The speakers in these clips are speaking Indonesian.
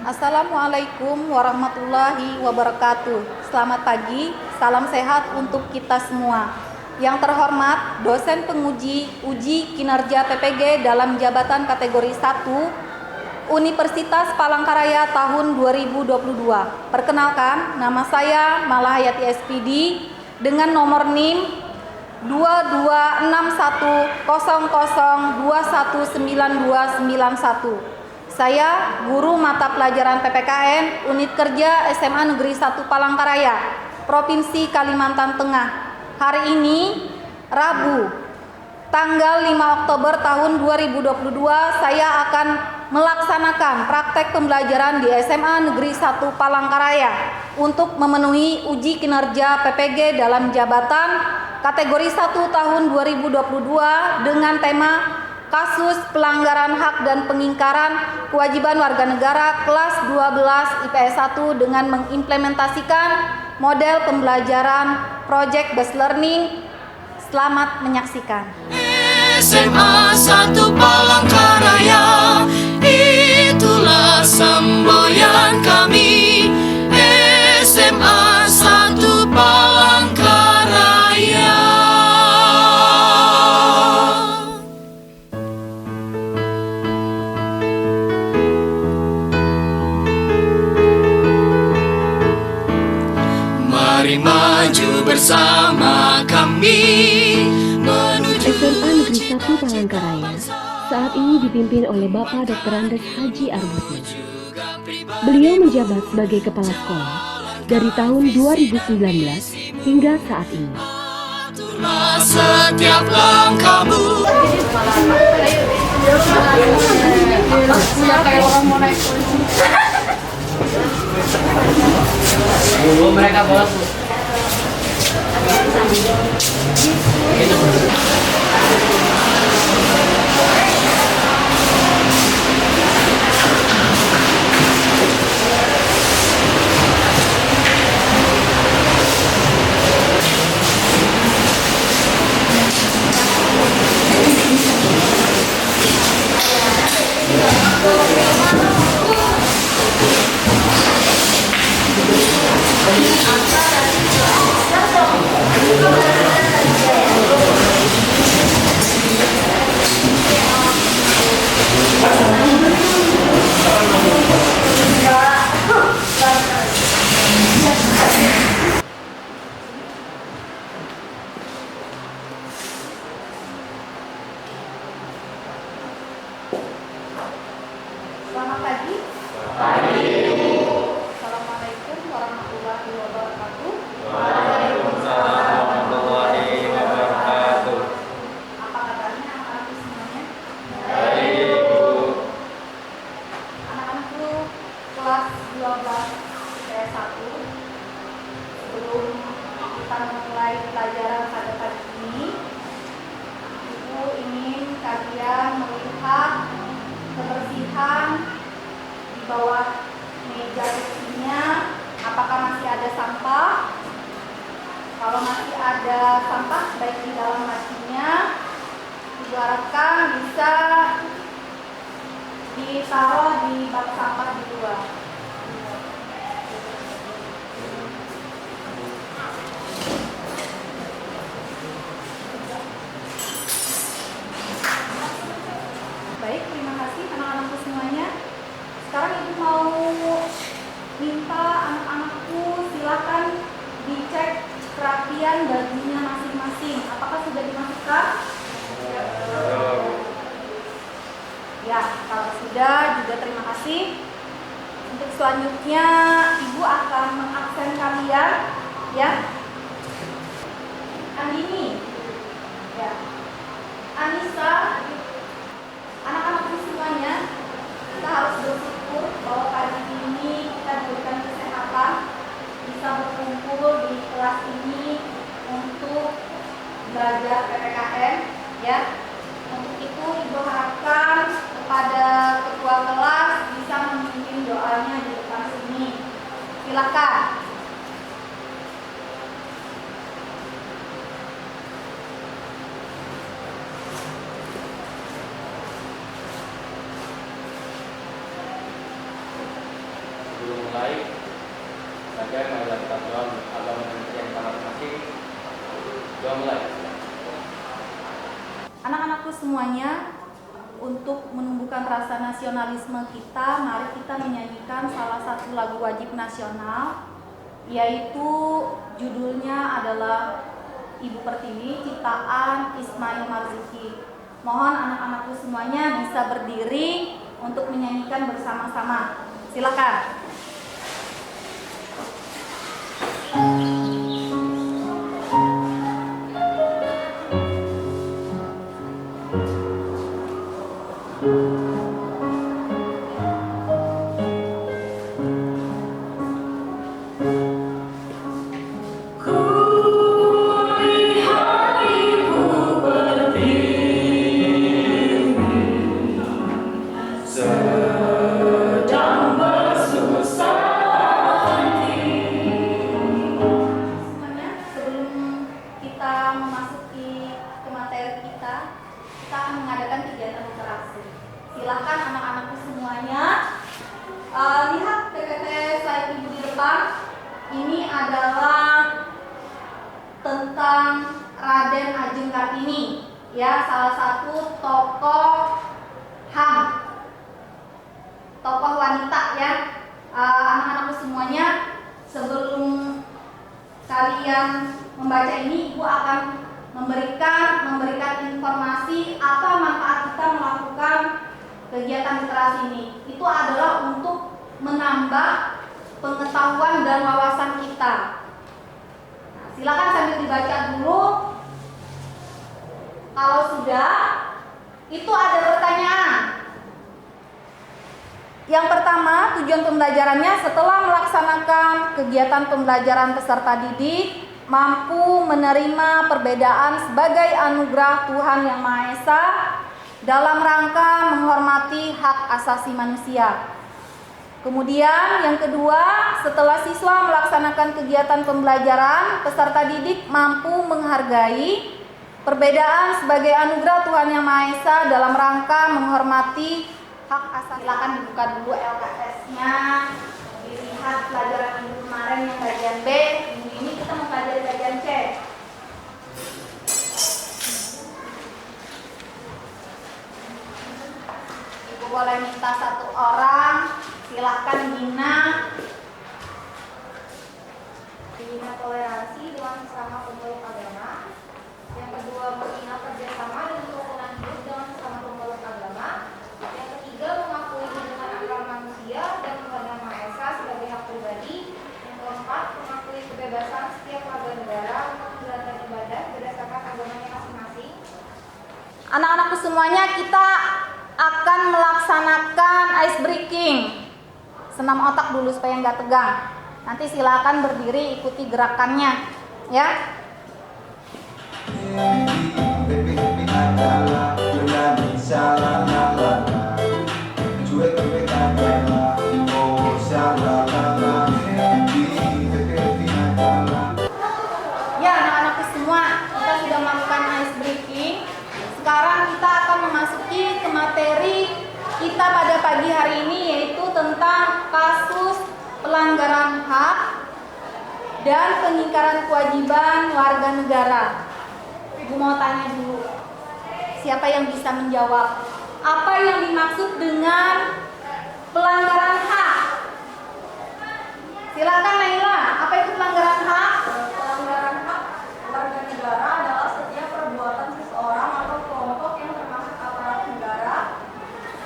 Assalamualaikum warahmatullahi wabarakatuh. Selamat pagi, salam sehat untuk kita semua. Yang terhormat, dosen penguji uji kinerja PPG dalam jabatan kategori 1 Universitas Palangkaraya tahun 2022. Perkenalkan, nama saya Malahayati SPD dengan nomor NIM 226100219291. Saya guru mata pelajaran PPKN Unit Kerja SMA Negeri 1 Palangkaraya, Provinsi Kalimantan Tengah. Hari ini, Rabu, tanggal 5 Oktober tahun 2022, saya akan melaksanakan praktek pembelajaran di SMA Negeri 1 Palangkaraya untuk memenuhi uji kinerja PPG dalam jabatan kategori 1 tahun 2022 dengan tema kasus pelanggaran hak dan pengingkaran kewajiban warga negara kelas 12 IPS 1 dengan mengimplementasikan model pembelajaran Project Based Learning. Selamat menyaksikan. SMA 1 Palangkaraya, itulah semboyan kami. SMA 1 Palangkaraya. Mari maju bersama kami menuju SMA Negeri 1 Palangkaraya saat ini dipimpin oleh Bapak Dr. Andes Haji Arbusi. Beliau menjabat sebagai kepala sekolah dari tahun 2019 hingga saat ini. Aturlah setiap langkahmu. Mereka bolos. Selamat pagi. Assalamualaikum warahmatullahi wabarakatuh. Apa kabarnya anak-anakku semuanya? Anak-anakku kelas 12 IPS 1, sebelum kita memulai pelajaran pada pagi ini, Ibu ingin kalian melihat kebersihan di bawah meja kursinya. Apakah masih ada sampah? Kalau masih ada sampah, baik di dalam lacinya, Ibu harapkan bisa ditaruh di bak sampah di luar. Baik, terima kasih anak-anakku semuanya. Sekarang Ibu mau minta anak-anakku silakan dicek kerapian bajunya masing-masing. Apakah sudah dimasukkan? Ya, kalau sudah juga terima kasih. Untuk selanjutnya Ibu akan mengabsen kalian, ya. Andini, ya. Anissa. Anak-anakku semuanya, kita harus bersyukur bahwa pagi ini kita diberikan kesehatan, bisa berkumpul di kelas ini untuk belajar PPKN, ya. Untuk itu Ibu harapkan kepada ketua kelas bisa memimpin doanya di depan sini. Silakan. mulai. Bagaimana marilah kita berdoa menurut agama dan kepercayaan kita masing-masing. Doa mulai. Anak-anakku semuanya, untuk menumbuhkan rasa nasionalisme kita, mari kita menyanyikan salah satu lagu wajib nasional, yaitu judulnya adalah Ibu Pertiwi, ciptaan Ismail Marzuki. Mohon anak-anakku semuanya bisa berdiri untuk menyanyikan bersama-sama. Silakan. Silahkan anak-anakku semuanya lihat PPT slide ibu di depan. Ini adalah tentang Raden Ajeng Kartini, ya, salah satu tokoh HAM, tokoh wanita, ya. Anak-anakku semuanya, sebelum kalian membaca ini, ibu akan memberikan informasi apa manfaat kita melakukan kegiatan literasi ini. Itu adalah untuk menambah pengetahuan dan wawasan kita. Nah, silakan sambil dibaca dulu. Kalau sudah, itu ada pertanyaan. Yang pertama, tujuan pembelajarannya setelah melaksanakan kegiatan pembelajaran peserta didik mampu menerima perbedaan sebagai anugerah Tuhan Yang Maha Esa dalam rangka menghormati hak asasi manusia. Kemudian yang kedua, setelah siswa melaksanakan kegiatan pembelajaran, peserta didik mampu menghargai perbedaan sebagai anugerah Tuhan Yang Maha Esa dalam rangka menghormati hak asasi. Silakan dibuka dulu LKS-nya, dilihat pelajaran minggu kemarin yang bagian B. Minggu ini kita mempelajari bagian C. Ibu boleh minta satu orang, silahkan Gina toleransi dengan sesama pemeluk agama. Yang kedua, menghina kerjasama dan kerukunan hidup dengan sesama pemeluk agama. Yang ketiga, mengakui hubungan antar manusia dan Tuhan Yang Maha Esa sebagai hak pribadi. Yang keempat, mengakui kebebasan setiap warga negara untuk menjalankan ibadah berdasarkan agamanya masing-masing. Anak-anakku semuanya, kita akan melaksanakan ice breaking. Senam otak dulu supaya nggak tegang. Nanti silakan berdiri, ikuti gerakannya, ya. Ya, anak-anakku semua, kita sudah melakukan ice breaking. Sekarang kita akan memasuki ke materi kita pada pagi hari ini, yaitu tentang kasus pelanggaran hak dan pengingkaran kewajiban warga negara. Ibu mau tanya dulu, siapa yang bisa menjawab? Apa yang dimaksud dengan pelanggaran hak? Silakan Naila, apa itu pelanggaran hak? Pelanggaran hak warga negara adalah setiap perbuatan seseorang atau kelompok yang termasuk aparat negara,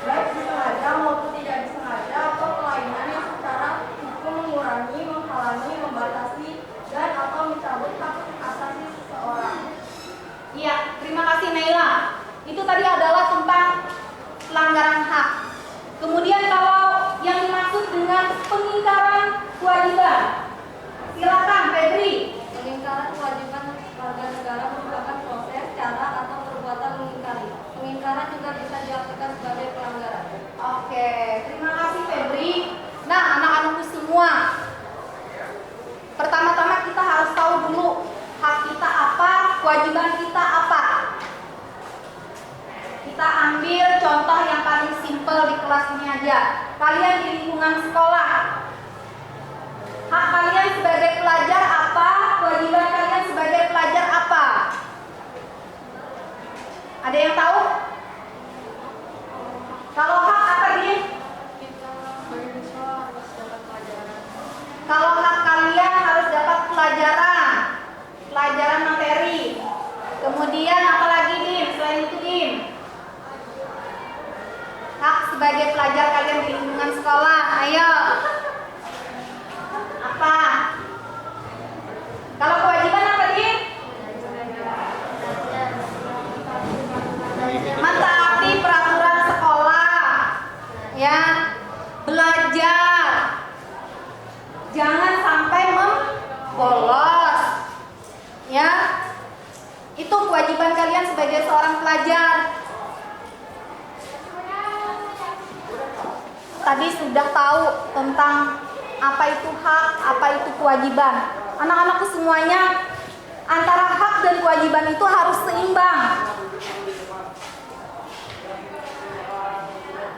baik disengaja maupun tidak disengaja, atau kelainan yang secara hukum mengurangi, menghalangi, membatasi, dan atau mencabut hak asasi seseorang. Iya, terima kasih Naila. Itu tadi adalah tentang pelanggaran hak. Kemudian kalau yang dimaksud dengan pengingkaran kewajiban, silakan Febri. Pengingkaran kewajiban warga negara merupakan proses, cara, atau perbuatan mengingkari. Pengingkaran juga bisa diartikan sebagai pelanggaran. Oke, terima kasih Febri. Nah, anak-anakku semua, pertama-tama kita harus tahu dulu hak kita apa, kewajiban kita apa. Kita ambil contoh yang paling simpel di kelas ini aja. Kalian di lingkungan sekolah, Hak kalian sebagai pelajar apa? Kewajiban kalian sebagai pelajar apa? Ada yang tahu? Kalau hak apa Din? Kalau hak kalian harus dapat pelajaran materi. Kemudian apa lagi Din? Selain itu Din? Hak sebagai pelajar kalian di lingkungan sekolah. Ayo. Apa? Kalau kewajiban apa Din? Mentaati peraturan sekolah. Ya. Belajar. Jangan sampai bolos. Ya. Itu kewajiban kalian sebagai seorang pelajar. Tadi sudah tahu tentang apa itu hak, apa itu kewajiban. Anak-anakku semuanya, antara hak dan kewajiban itu harus seimbang.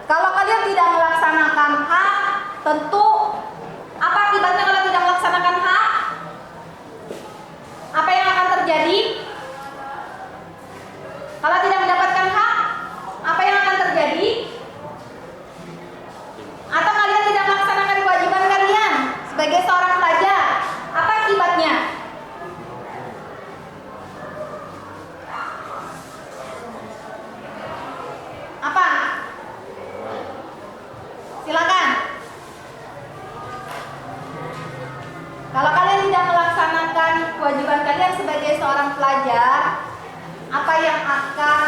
Kalau kalian tidak melaksanakan hak, tentu apa akibatnya kalau tidak melaksanakan hak? Apa yang akan terjadi? Kalau tidak mendapatkan hak, apa yang akan terjadi? Atau kalian tidak melaksanakan kewajiban kalian sebagai seorang pelajar, apa akibatnya? Apa? Silakan. Kalau kalian tidak melaksanakan kewajiban kalian sebagai seorang pelajar, apa yang akan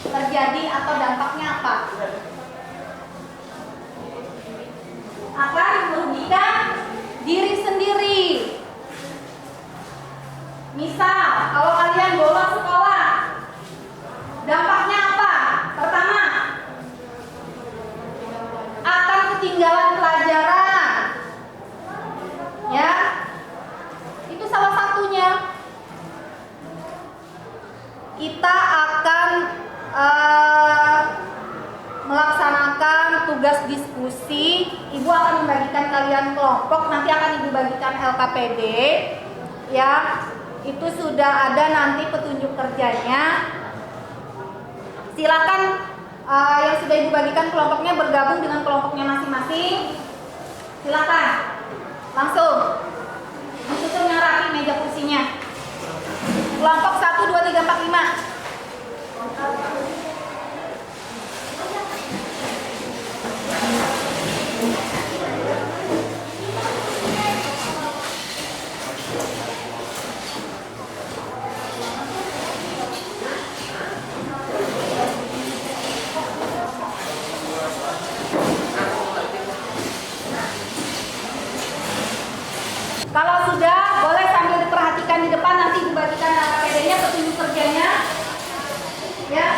terjadi atau dampaknya apa? Akan merugikan diri sendiri. Misal, kalau kalian bolos sekolah, dampaknya apa? Pertama, akan ketinggalan pelajaran. Ya, itu salah satunya. Kita akan melaksanakan tugas diskusi. Ibu akan membagikan kalian kelompok, nanti akan ibu bagikan LKPD. Ya, itu sudah ada nanti petunjuk kerjanya. Silakan yang sudah ibu bagikan kelompoknya bergabung dengan kelompoknya masing-masing. Silakan langsung disusunnya rapi meja kursinya. Kelompok 1, 2, 3, 4, 5. Kalau sudah, boleh sambil diperhatikan di depan, nanti dibagikan LKPD-nya, petunjuk kerjanya. Ya.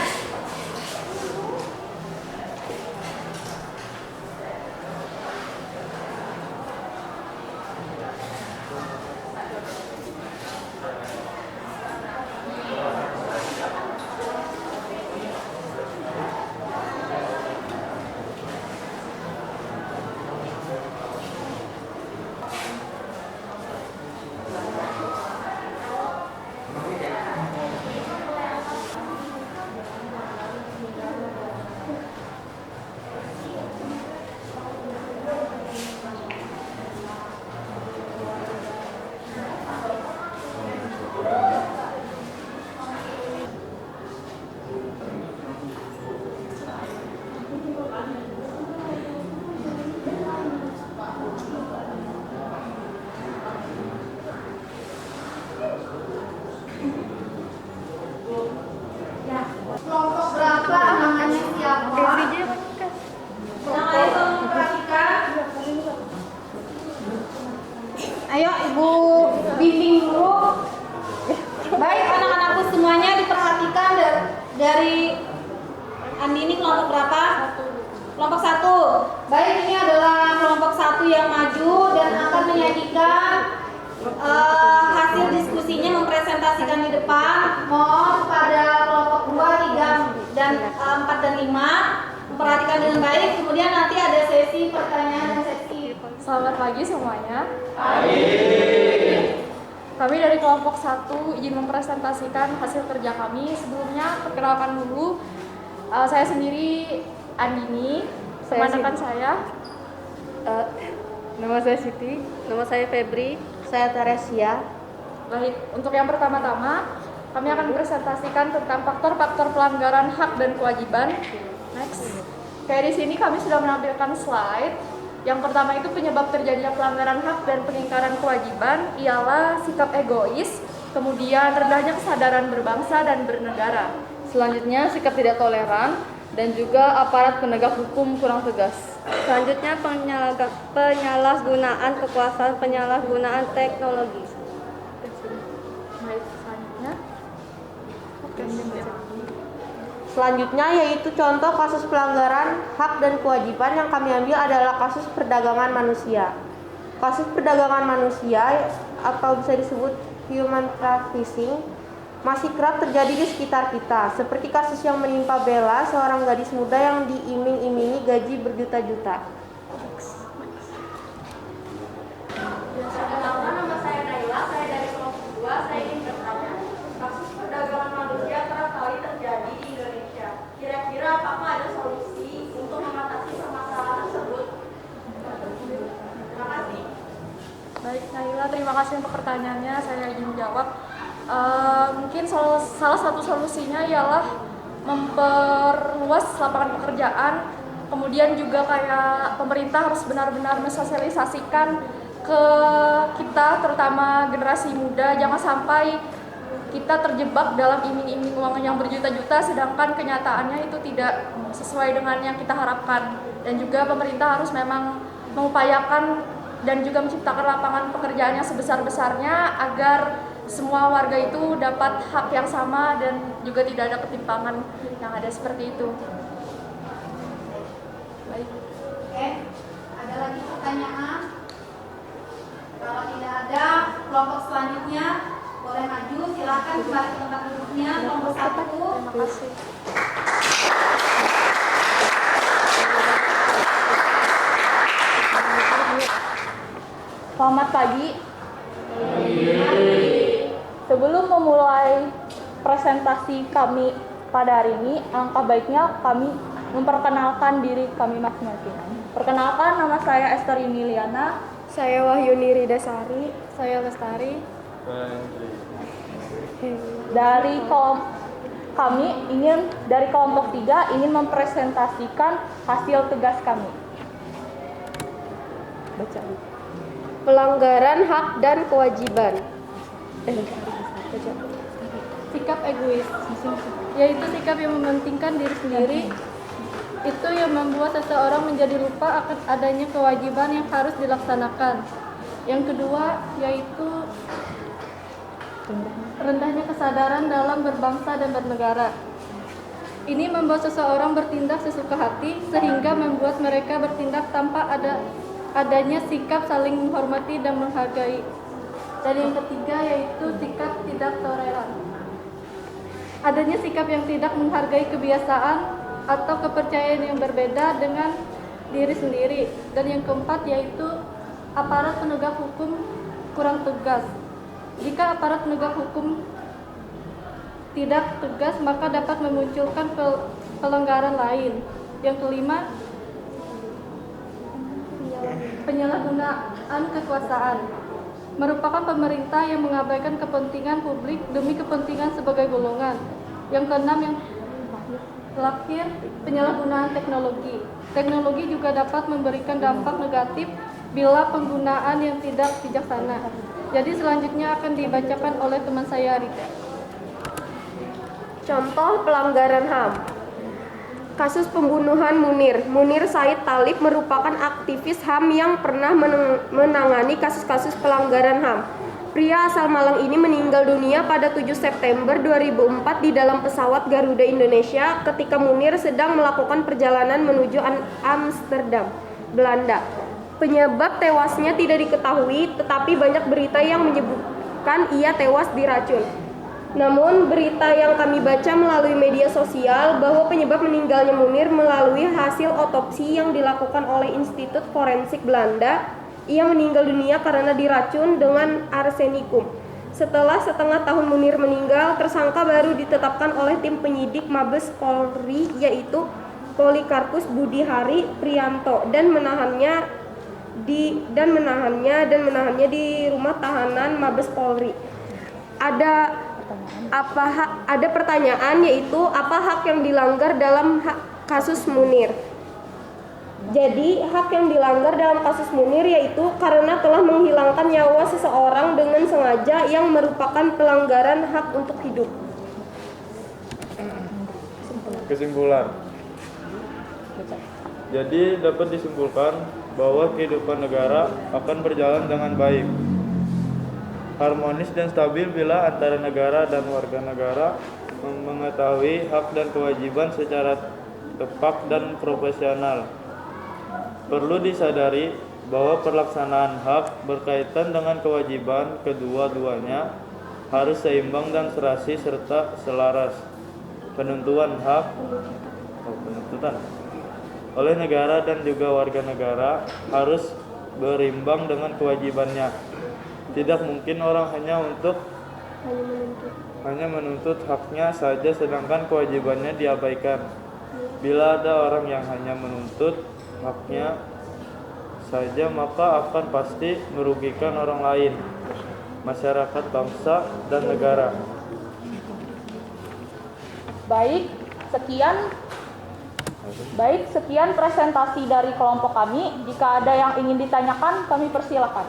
Kelompok berapa namanya siapa? Namanya tolong perhatikan. Ayo ibu bimbing dulu. Baik anak-anakku semuanya diperhatikan dari Andini kelompok berapa? Kelompok 1. Baik, ini adalah kelompok 1 yang maju dan akan menyajikan hasil diskusinya, mempresentasikan di depan. Mohon pada kelompok 2, 3, dan 4 dan 5 memperhatikan dengan baik. Kemudian nanti ada sesi pertanyaan dan sesi Selamat pagi semuanya. Kami dari kelompok 1 izin mempresentasikan hasil kerja kami. Sebelumnya perkenalkan dulu, saya sendiri Andini, teman saya. Nama saya Siti. Nama saya Febri. Saya Teresia. Baik, untuk yang pertama-tama kami akan presentasikan tentang faktor-faktor pelanggaran hak dan kewajiban. Next. Kayak di sini kami sudah menampilkan slide. Yang pertama itu penyebab terjadinya pelanggaran hak dan pengingkaran kewajiban ialah sikap egois, kemudian rendahnya kesadaran berbangsa dan bernegara. Selanjutnya sikap tidak toleran dan juga aparat penegak hukum kurang tegas. Selanjutnya penyalahgunaan kekuasaan, penyalahgunaan teknologi. Baik, selanjutnya. Selanjutnya yaitu contoh kasus pelanggaran hak dan kewajiban yang kami ambil adalah kasus perdagangan manusia. Kasus perdagangan manusia atau bisa disebut human trafficking masih kerap terjadi di sekitar kita, seperti kasus yang menimpa Bella, seorang gadis muda yang diiming-imingi gaji berjuta-juta. Perkenalkan, nama saya Naila, saya dari kelompok 2. Saya ingin bertanya, kasus perdagangan manusia kerap kali terjadi di Indonesia. Kira-kira apakah ada solusi untuk mengatasi permasalahan tersebut? Terima kasih. Baik, Naila, terima kasih untuk pertanyaannya. Saya ingin menjawab. Mungkin salah satu solusinya ialah memperluas lapangan pekerjaan. Kemudian juga kayak pemerintah harus benar-benar mensosialisasikan ke kita, terutama generasi muda, jangan sampai kita terjebak dalam iming-iming uang yang berjuta-juta, sedangkan kenyataannya itu tidak sesuai dengan yang kita harapkan. Dan juga pemerintah harus memang mengupayakan dan juga menciptakan lapangan pekerjaan yang sebesar-besarnya agar semua warga itu dapat hak yang sama dan juga tidak ada ketimpangan yang ada seperti itu. Baik. Oke, ada lagi pertanyaan? Kalau tidak ada, kelompok selanjutnya boleh maju. Silakan kembali ke tempat duduknya. Kelompok 1. Terima kasih. Selamat pagi. Sebelum memulai presentasi kami pada hari ini, alangkah baiknya kami memperkenalkan diri kami masing-masing. Perkenalkan, nama saya Esther Emiliana. Saya Wahyuni Ridasari. Saya Lestari. Dari kelompok 3 ingin mempresentasikan hasil tugas kami. Baca. Pelanggaran hak dan kewajiban. Sikap egois, yaitu sikap yang mementingkan diri sendiri. Itu yang membuat seseorang menjadi lupa akan adanya kewajiban yang harus dilaksanakan. Yang kedua yaitu rendahnya kesadaran dalam berbangsa dan bernegara. Ini membuat seseorang bertindak sesuka hati sehingga membuat mereka bertindak tanpa adanya sikap saling menghormati dan menghargai. Dan yang ketiga yaitu sikap tidak toleran. Adanya sikap yang tidak menghargai kebiasaan atau kepercayaan yang berbeda dengan diri sendiri. Dan yang keempat yaitu aparat penegak hukum kurang tegas. Jika aparat penegak hukum tidak tegas, maka dapat memunculkan pelanggaran lain. Yang kelima, penyalahgunaan kekuasaan. Merupakan pemerintah yang mengabaikan kepentingan publik demi kepentingan sebagai golongan. Yang keenam, yang terakhir, penyalahgunaan teknologi. Teknologi juga dapat memberikan dampak negatif bila penggunaan yang tidak bijaksana. Jadi selanjutnya akan dibacakan oleh teman saya Rita. Contoh pelanggaran HAM. Kasus pembunuhan Munir Said Talib merupakan aktivis HAM yang pernah menangani kasus-kasus pelanggaran HAM. Pria asal Malang ini meninggal dunia pada 7 September 2004 di dalam pesawat Garuda Indonesia ketika Munir sedang melakukan perjalanan menuju Amsterdam, Belanda. Penyebab tewasnya tidak diketahui, tetapi banyak berita yang menyebutkan ia tewas diracun. Namun berita yang kami baca melalui media sosial bahwa penyebab meninggalnya Munir melalui hasil otopsi yang dilakukan oleh Institut Forensik Belanda, ia meninggal dunia karena diracun dengan arsenikum. Setelah setengah tahun Munir meninggal, tersangka baru ditetapkan oleh tim penyidik Mabes Polri yaitu Polikarpus Budi Hari Prianto dan menahannya di rumah tahanan Mabes Polri. Ada pertanyaan yaitu apa hak yang dilanggar dalam kasus Munir? Jadi hak yang dilanggar dalam kasus Munir yaitu karena telah menghilangkan nyawa seseorang dengan sengaja yang merupakan pelanggaran hak untuk hidup. Kesimpulan. Jadi dapat disimpulkan bahwa kehidupan negara akan berjalan dengan baik, harmonis dan stabil bila antara negara dan warga negara mengetahui hak dan kewajiban secara tepat dan profesional. Perlu disadari bahwa pelaksanaan hak berkaitan dengan kewajiban kedua-duanya harus seimbang dan serasi serta selaras. Penuntutan oleh negara dan juga warga negara harus berimbang dengan kewajibannya. Tidak mungkin orang hanya menuntut haknya saja sedangkan kewajibannya diabaikan. Bila ada orang yang hanya menuntut haknya saja maka akan pasti merugikan orang lain, masyarakat, bangsa, dan negara. Baik, sekian presentasi dari kelompok kami. Jika ada yang ingin ditanyakan, kami persilakan.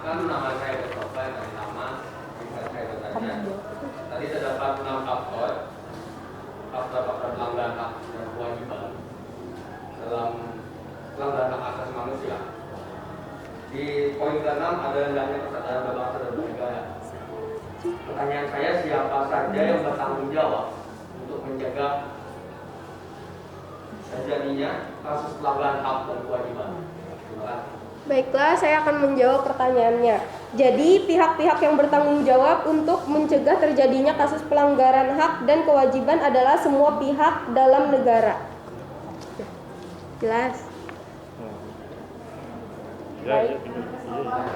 Nama saya Bertopan dari nama bisa saya bertanya. Tadi terdapat 6 faktor pelanggaran hak dan kewajiban dalam pelanggaran hak asasi manusia. Di poin ke-6 ada hendaknya persatuan berbangsa dan bernegara. Pertanyaan saya, siapa saja yang bertanggung jawab untuk menjaga terjadinya kasus pelanggaran hak dan kewajiban? Terima kasih. Baiklah, saya akan menjawab pertanyaannya. Jadi, pihak-pihak yang bertanggung jawab untuk mencegah terjadinya kasus pelanggaran hak dan kewajiban adalah semua pihak dalam negara. Jelas? Baik, kelompok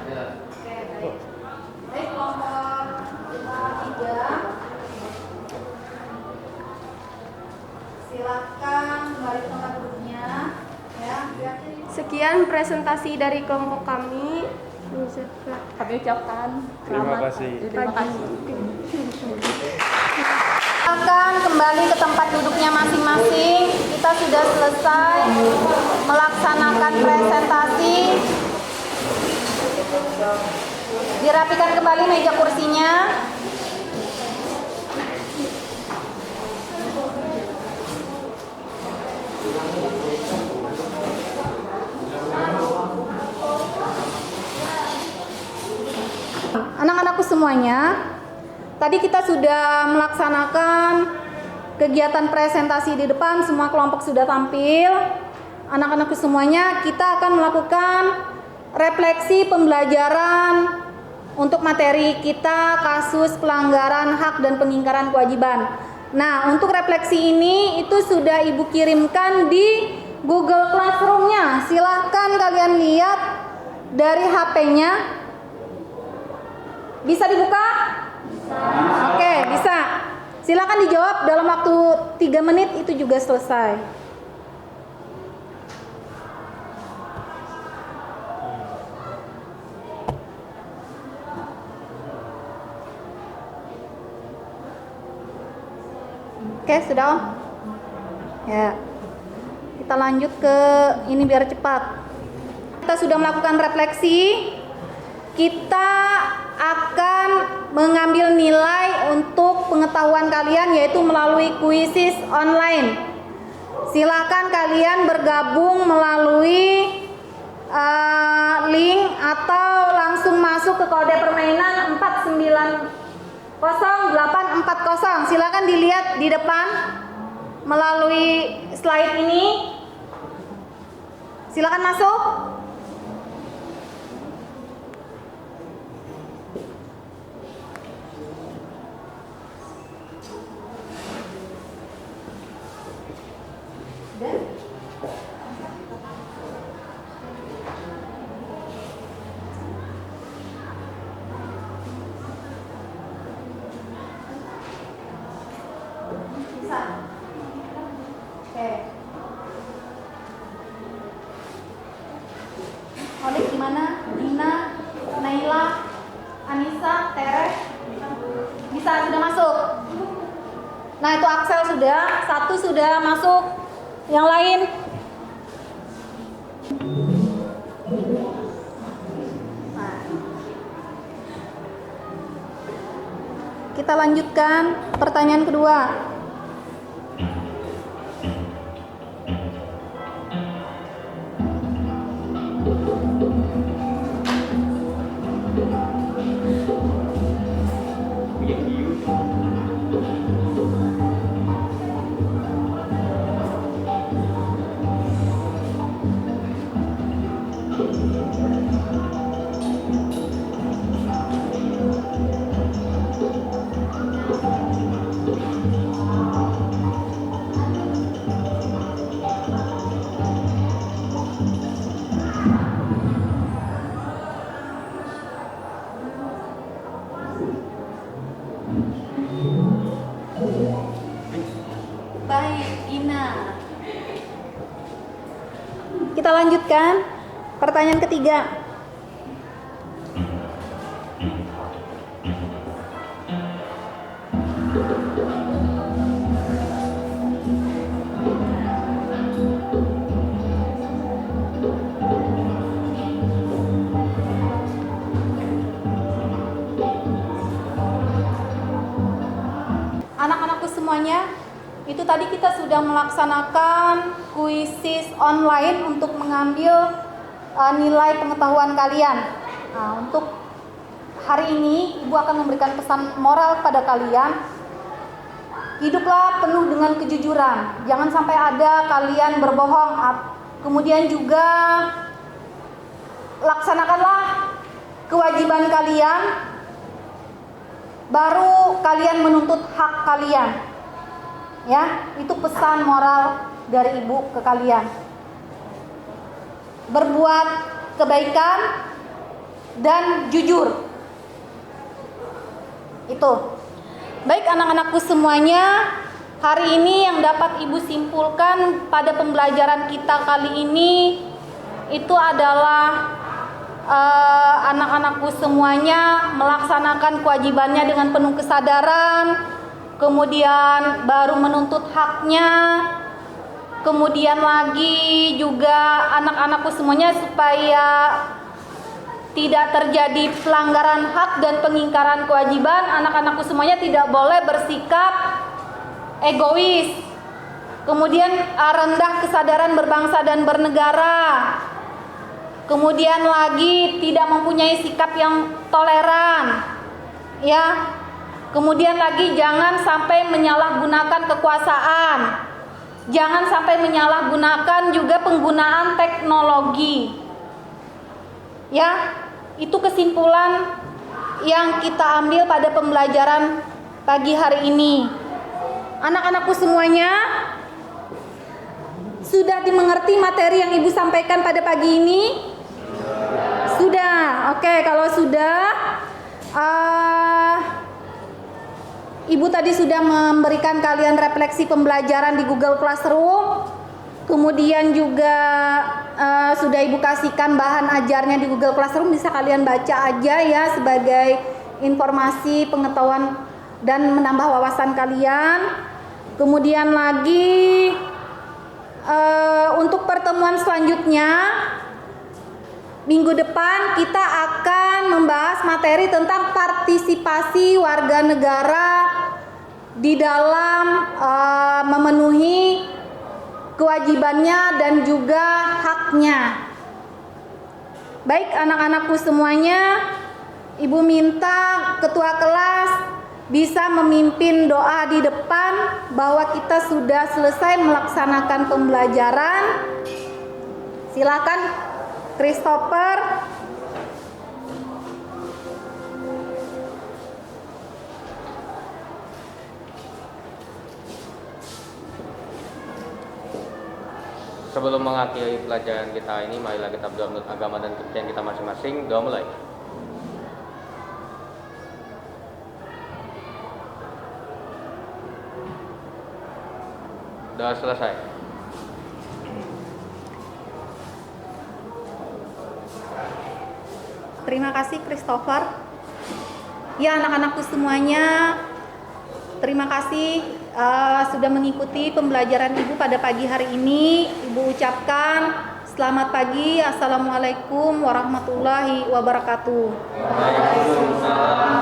3. Silakan kembali ke tempat duduknya. Ya. Sekian presentasi dari kelompok kami. Kami ucapkan Terima kasih. Terima kasih. Silakan kembali ke tempat duduknya masing-masing. Kita sudah selesai melaksanakan presentasi. Dirapikan kembali meja kursinya. Anak-anakku semuanya, tadi kita sudah melaksanakan kegiatan presentasi di depan, semua kelompok sudah tampil. Anak-anakku semuanya, kita akan melakukan refleksi pembelajaran untuk materi kita kasus pelanggaran hak dan pengingkaran kewajiban. Nah, untuk refleksi ini itu sudah Ibu kirimkan di Google Classroom-nya. Silahkan kalian lihat dari HP-nya. Bisa dibuka? Oke, bisa. Silakan dijawab dalam waktu 3 menit itu juga selesai. Oke, sudah Om? Ya. Kita lanjut ke ini biar cepat. Kita sudah melakukan refleksi. Kita akan mengambil nilai untuk pengetahuan kalian yaitu melalui kuisis online. Silakan kalian bergabung melalui link atau langsung masuk ke kode permainan 490840. Silakan dilihat di depan melalui slide ini. Silakan masuk. Bisa. Oke. Olik gimana? Dina, Naila, Anissa, Tere? Bisa, sudah masuk. Nah itu Axel sudah, satu sudah masuk. Yang lain? Nah. Kita lanjutkan pertanyaan kedua. Baik, Ina. Kita lanjutkan pertanyaan ketiga. Anak-anakku semuanya, itu tadi kita sudah melaksanakan kuisis online untuk mengambil nilai pengetahuan kalian. Nah, untuk hari ini Ibu akan memberikan pesan moral kepada kalian. Hiduplah penuh dengan kejujuran. Jangan sampai ada kalian berbohong. Kemudian juga laksanakanlah kewajiban kalian, baru kalian menuntut hak kalian. Ya, itu pesan moral dari Ibu ke kalian. Berbuat kebaikan dan jujur. Itu. Baik anak-anakku semuanya, hari ini yang dapat Ibu simpulkan pada pembelajaran kita kali ini itu adalah anak-anakku semuanya melaksanakan kewajibannya dengan penuh kesadaran, kemudian baru menuntut haknya, kemudian lagi juga anak-anakku semuanya supaya tidak terjadi pelanggaran hak dan pengingkaran kewajiban, anak-anakku semuanya tidak boleh bersikap egois, kemudian rendah kesadaran berbangsa dan bernegara, kemudian lagi tidak mempunyai sikap yang toleran, ya. Kemudian lagi jangan sampai menyalahgunakan kekuasaan, jangan sampai menyalahgunakan juga penggunaan teknologi, ya. Itu kesimpulan yang kita ambil pada pembelajaran pagi hari ini. Anak-anakku semuanya, sudah dimengerti materi yang Ibu sampaikan pada pagi ini? Sudah. Oke, kalau sudah, Ibu tadi sudah memberikan kalian refleksi pembelajaran di Google Classroom. Kemudian juga sudah Ibu kasihkan bahan ajarnya di Google Classroom, bisa kalian baca aja ya sebagai informasi, pengetahuan dan menambah wawasan kalian. Kemudian lagi untuk pertemuan selanjutnya minggu depan kita akan membahas materi tentang partisipasi warga negara di dalam memenuhi kewajibannya dan juga haknya. Baik anak-anakku semuanya, Ibu minta ketua kelas bisa memimpin doa di depan bahwa kita sudah selesai melaksanakan pembelajaran. Silakan Christopher. Sebelum mengakhiri pelajaran kita ini, marilah kita berdoa menurut agama dan kepercayaan kita masing-masing. Doa mulai. Sudah selesai. Terima kasih Christopher. Ya anak-anakku semuanya, terima kasih sudah mengikuti pembelajaran Ibu pada pagi hari ini. Ibu ucapkan selamat pagi. Assalamualaikum warahmatullahi wabarakatuh. Waalaikumsalam.